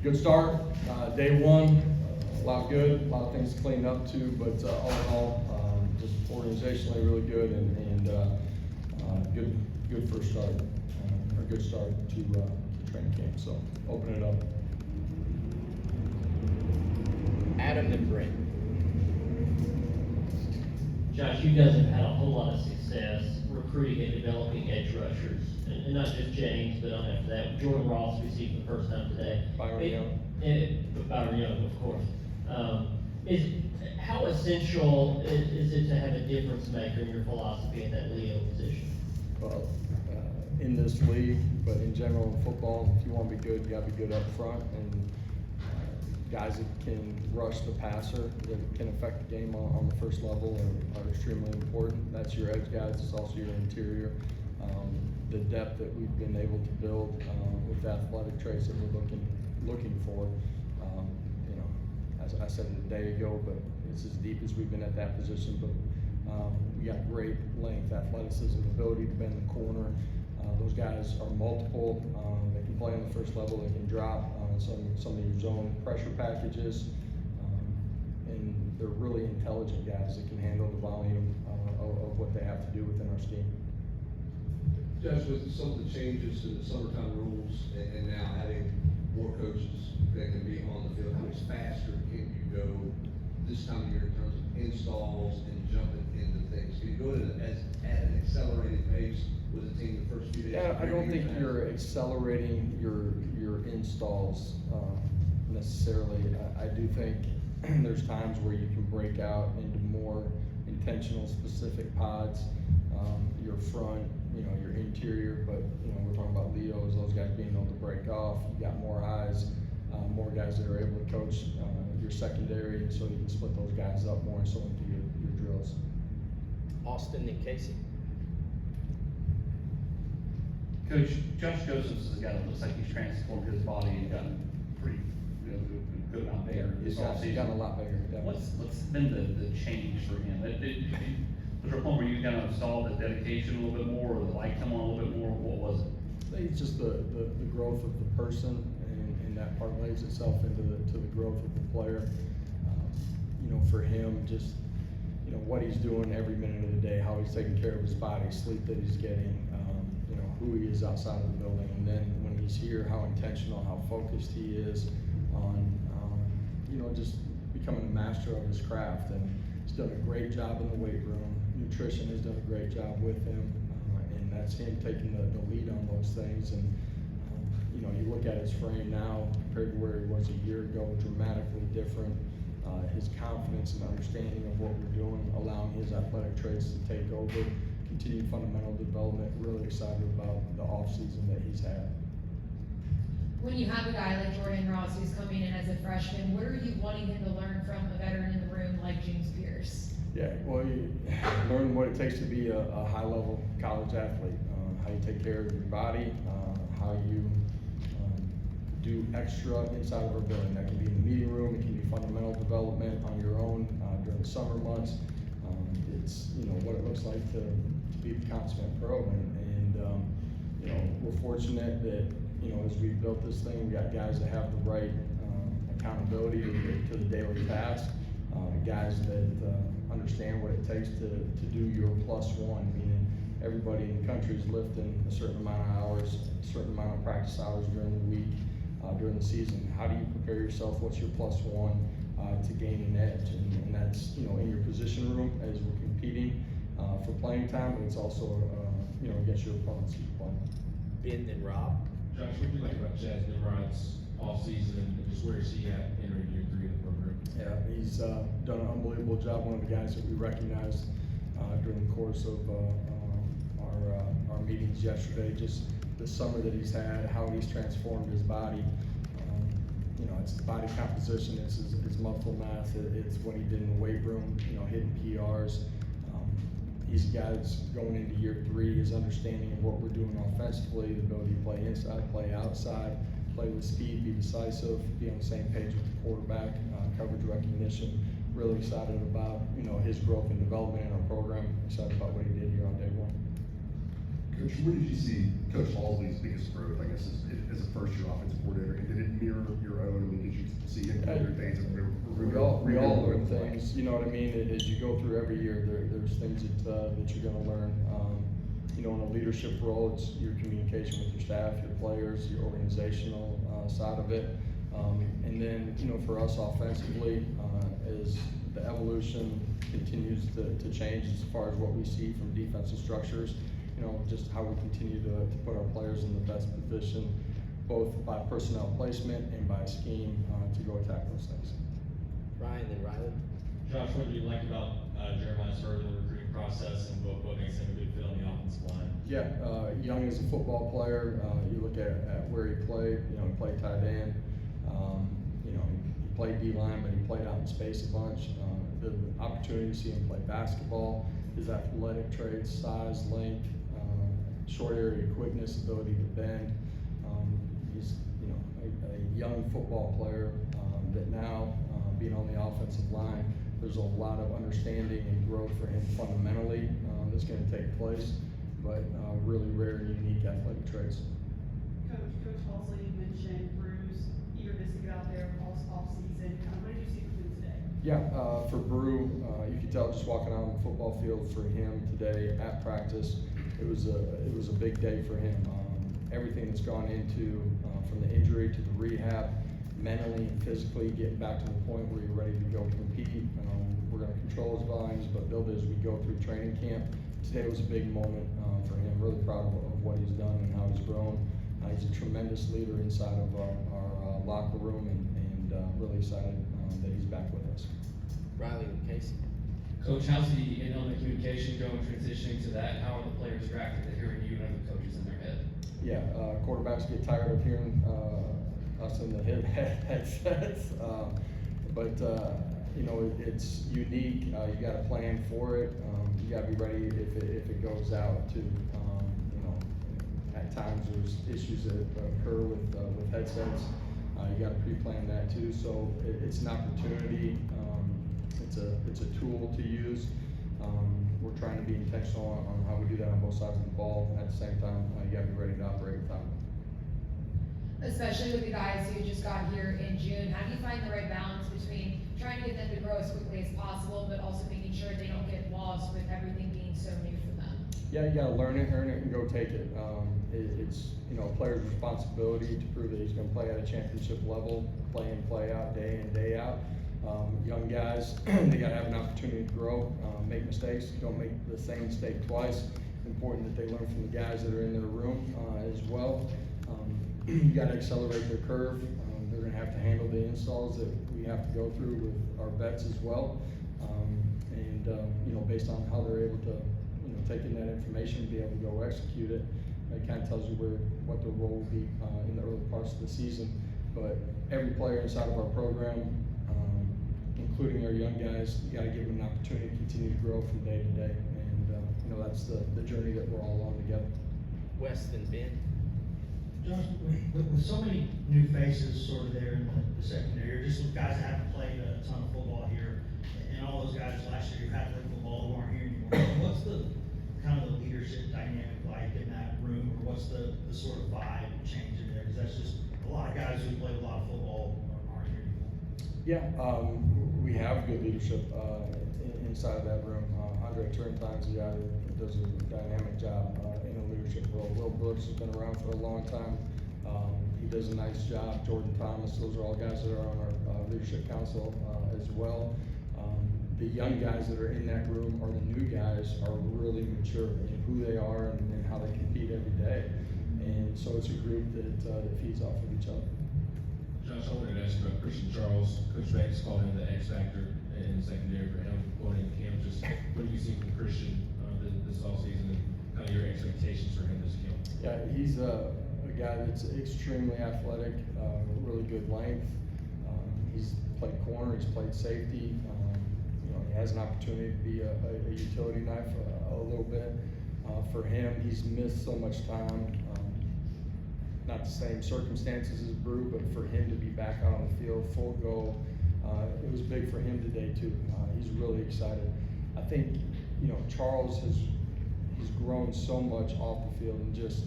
Good start, day one, a lot good, a lot of things to clean up to, but all in all, just organizationally really good and good first start, or good start to training camp. So open it up. Adam and Brent. Josh, you guys have had a whole lot of success recruiting and developing edge rushers, and not just James, but on after that, Jordan Ross received for the first time today. Byron Young. Byron Young, of course. How essential is it to have a difference maker in your philosophy at that Leo position? Well, in this league, but in general in football, if you want to be good, you got to be good up front, and guys that can rush the passer, that can affect the game on the first level are extremely important. That's your edge guys, it's also your interior. The depth that we've been able to build with the athletic traits that we're looking for. You know, as I said it a day ago, but it's as deep as we've been at that position. But we got great length, athleticism, ability to bend the corner. Those guys are multiple. They can play on the first level. They can drop some of your zone pressure packages, and they're really intelligent guys that can handle the volume of what they have to do within our scheme. Josh, with some of the changes to the summertime rules and now having more coaches that can be on the field, how much faster can you go this time of year in terms of installs and jumping into things? Can you go at an accelerated pace with a team the first few days? Yeah, I don't think you're accelerating your installs necessarily. I do think there's times where you can break out into more intentional, specific pods. Your front, your interior, but we're talking about Leos, those guys being able to break off. You got more eyes, more guys that are able to coach your secondary, so you can split those guys up more so into your drills. Austin and Casey. Coach, Josh Josephs is a guy that looks like he's transformed his body and gotten pretty good amount bigger. He's gotten a lot bigger. Definitely. What's been the change for him? Was there a point where you kind of saw the dedication a little bit more, or the light come on a little bit more? What was it? I think it's just the growth of the person, and that parlays itself into the growth of the player. For him, just what he's doing every minute of the day, how he's taking care of his body, sleep that he's getting, who he is outside of the building, and then when he's here, how intentional, how focused he is on, just becoming a master of his craft. And he's done a great job in the weight room. Nutrition has done a great job with him, and that's him taking the lead on those things. And you look at his frame now compared to where he was a year ago, dramatically different. His confidence and understanding of what we're doing, allowing his athletic traits to take over, continued fundamental development. Really excited about the offseason that he's had. When you have a guy like Jordan Ross who's coming in as a freshman, what are you wanting him to learn from a veteran in the room like James Pierce? Yeah, well, you learn what it takes to be a high-level college athlete, how you take care of your body, how you do extra inside of our building. That can be in the meeting room, it can be fundamental development on your own during the summer months. It's what it looks like to be the consummate pro, and we're fortunate that as we built this thing, we got guys that have the right accountability to the daily task, guys that understand what it takes to do your +1, meaning everybody in the country is lifting a certain amount of hours, a certain amount of practice hours during the week, during the season. How do you prepare yourself? What's your +1 to gain an edge? And that's in your position room as we're competing for playing time, but it's also against your opponents you play. Ben and Rob. Josh, what do you like about Chaz Nimrod's offseason and just where is he at entering year 3 of the program? Yeah, he's done an unbelievable job. One of the guys that we recognized during the course of our meetings yesterday, just the summer that he's had, how he's transformed his body. It's his body composition, it's his muscle mass, it's what he did in the weight room, hitting PRs. He's a guy that's going into year 3, his understanding of what we're doing offensively, the ability to play inside, play outside, play with speed, be decisive, be on the same page with the quarterback, coverage recognition. Really excited about his growth and development in our program. Excited about what he did here on day 1. Coach, where did you see Coach Halsey's biggest growth, I guess, as a first-year offensive coordinator? And did it mirror your own important things, you know what I mean, as you go through every year, there's things that you're gonna learn. You know, in a leadership role, it's your communication with your staff, your players, your organizational, side of it. And then, you know, for us offensively, as the evolution continues to change as far as what we see from defensive structures, you know, just how we continue to put our players in the best position, both by personnel placement and by scheme, to go attack those things. Ryan, then Riley. Josh, what do you like about Jeremiah's further recruiting process and what makes him a good fit on the offensive line? Yeah, young as a football player, you look at where he played, you know, he played tight end, you know, he played D-line, but he played out in space a bunch. The opportunity to see him play basketball, his athletic traits, size, length, short area quickness, ability to bend. He's, you know, a young football player, that now, being on the offensive line, there's a lot of understanding and growth for him fundamentally, that's gonna take place, but, really rare and unique athletic traits. Coach Halsey mentioned Brew's eagerness to get out there off season. What did you see from him today? Yeah, for Brew, you could tell just walking out on the football field for him today at practice, it was a big day for him. Everything that's gone into, from the injury to the rehab, mentally and physically getting back to the point where you're ready to go compete. We're gonna control his volumes, but build it as we go through training camp. Today was a big moment, for him, really proud of what he's done and how he's grown. He's a tremendous leader inside of our locker room and really excited, that he's back with us. Riley and Casey. Coach, how's the in-element communication going, transitioning to that? How are the players reacting to hearing you and other coaches in their head? Yeah, quarterbacks get tired of hearing, us in the headsets, but, you know, it's unique, you gotta plan for it, you gotta be ready if it goes out to, you know, at times there's issues that occur with headsets, you gotta pre-plan that too, so it's an opportunity, it's a tool to use. We're trying to be intentional on how we do that on both sides of the ball, and at the same time, you gotta be ready to operate without it. Especially with the guys who just got here in June, how do you find the right balance between trying to get them to grow as quickly as possible, but also making sure they don't get lost with everything being so new for them? Yeah, you gotta learn it, earn it, and go take it. It's, you know, a player's responsibility to prove that he's gonna play at a championship level, play in, play out, day in, day out. Young guys, they gotta have an opportunity to grow, make mistakes, don't make the same mistake twice. Important that they learn from the guys that are in their room, as well. You gotta accelerate their curve. They're gonna have to handle the installs that we have to go through with our vets as well. You know, based on how they're able to, you know, take in that information and be able to go execute it, it kind of tells you what their role will be, in the early parts of the season. But every player inside of our program, including our young guys, you gotta give them an opportunity to continue to grow from day to day. And, you know, that's the journey that we're all on together. Weston, Ben. Josh, with so many new faces sort of there in the secondary, or just with guys that haven't played a ton of football here, and all those guys last year who had played football who aren't here anymore, what's the kind of the leadership dynamic like in that room, or what's the sort of vibe change in there? Because that's just a lot of guys who played a lot of football aren't here anymore. Yeah, we have good leadership, inside of that room. Andre Turntime's the guy that does a dynamic job, in a leadership role. Will Brooks has been around for a long time. He does a nice job. Jordan Thomas, those are all guys that are on our leadership council, as well. The young guys that are in that room, or the new guys, are really mature in who they are and how they compete every day. And so it's a group that feeds off of each other. Josh, I wanted to ask you about Christian Charles. Coach Banks called him the X factor in the secondary for him going into camp. Just what do you see from Christian this offseason, and kind of your expectations for him this camp? Yeah, he's a guy that's extremely athletic, really good length. He's played corner, he's played safety. You know, he has an opportunity to be a utility knife a little bit. For him, he's missed so much time. Not the same circumstances as Brew, but for him to be back out on the field, full go, it was big for him today too. He's really excited. I think, you know, Charles he's grown so much off the field, and just,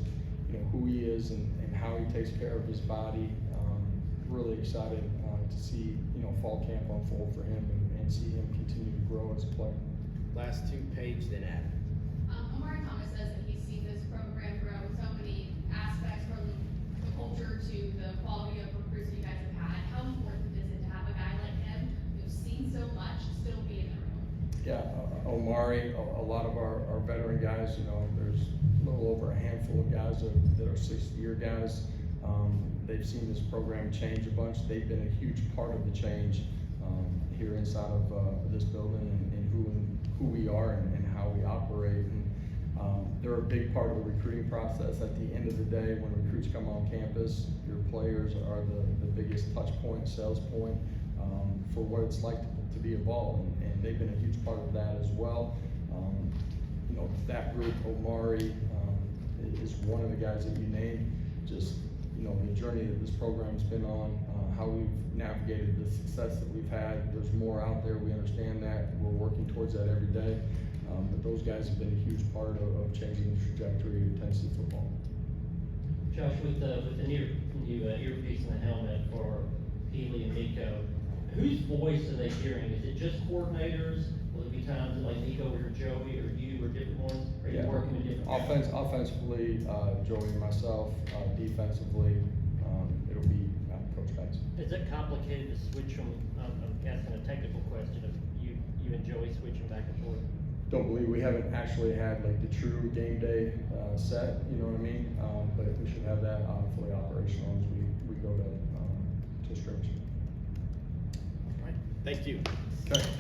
you know, who he is and how he takes care of his body. Really excited to see, you know, fall camp unfold for him and and see him continue to grow as a player. Last two, Paige, then Adam. Amari Thomas says that he's seen this program grow so many aspects from the culture to the quality of recruits you guys have had. How important is it to have a guy like him who's seen so much still be in the room? Yeah, Omari, a lot of our veteran guys, you know, there's a little over a handful of guys that are 60-year guys. They've seen this program change a bunch. They've been a huge part of the change here inside of this building and who we are and how we operate. And they're a big part of the recruiting process. At the end of the day, when recruits come on campus, your players are the biggest touch point, sales point for what it's like to be involved. And they've been a huge part of that as well. You know, that group, Omari is one of the guys that you named. Just, you know, the journey that this program's been on, how we've navigated the success that we've had. There's more out there, we understand that, we're working towards that every day. But those guys have been a huge part of changing the trajectory of Tennessee football. Josh, with the new earpiece in the helmet for Healy and Nico, whose voice are they hearing? Is it just coordinators? Will it be times that like Nico or Joey or you or different ones? Are you working with different guys? Offensively, Joey and myself. Defensively, it'll be Coach Banks. Is it complicated to switch them? I'm asking a technical question of you and Joey switching back and forth. Don't believe we haven't actually had like the true game day set, you know what I mean? But we should have that fully operational as we go to scrimmage. All right, thank you. Okay, thank you.